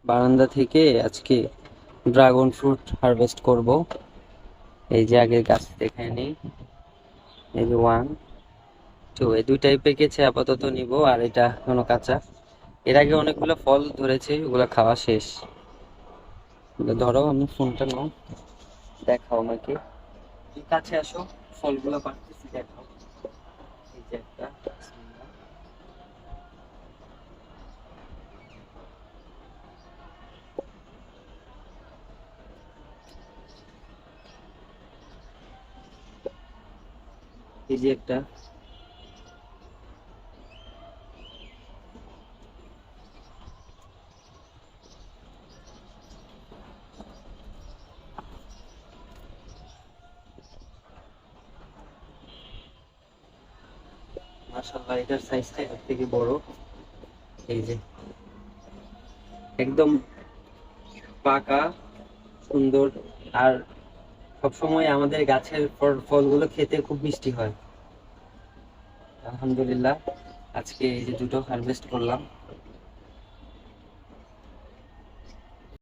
বারান্দা থেকে আজকে ড্রাগন ফ্রুট হারভেস্ট করব। এই যে আগের গাছ দেখায় নেই। এই যে ওয়ান টু, এই দুইটাই পেকেছে, আপাতত নিব, আর এটা এখনো কাঁচা। এর আগে অনেকগুলো ফল ধরেছে, ওগুলো খাওয়া শেষ। ধরো, আমি ফোনটা নাও, দেখাও আমাকে, তুমি কাছে আসো, ফলগুলো পারতেছি দেখাও। এই যে একটা, বিসমিল্লাহ। এই যে একটা। মাশাআল্লাহ, এটার সাইজটা এর থেকে বড়। এই যে একদম পাকা, সুন্দর। আর সবসময় আমাদের গাছের ফলগুলো খেতে খুব মিষ্টি হয়। আলহামদুলিল্লাহ, আজকে এই যে দুটো হারভেস্ট করলাম।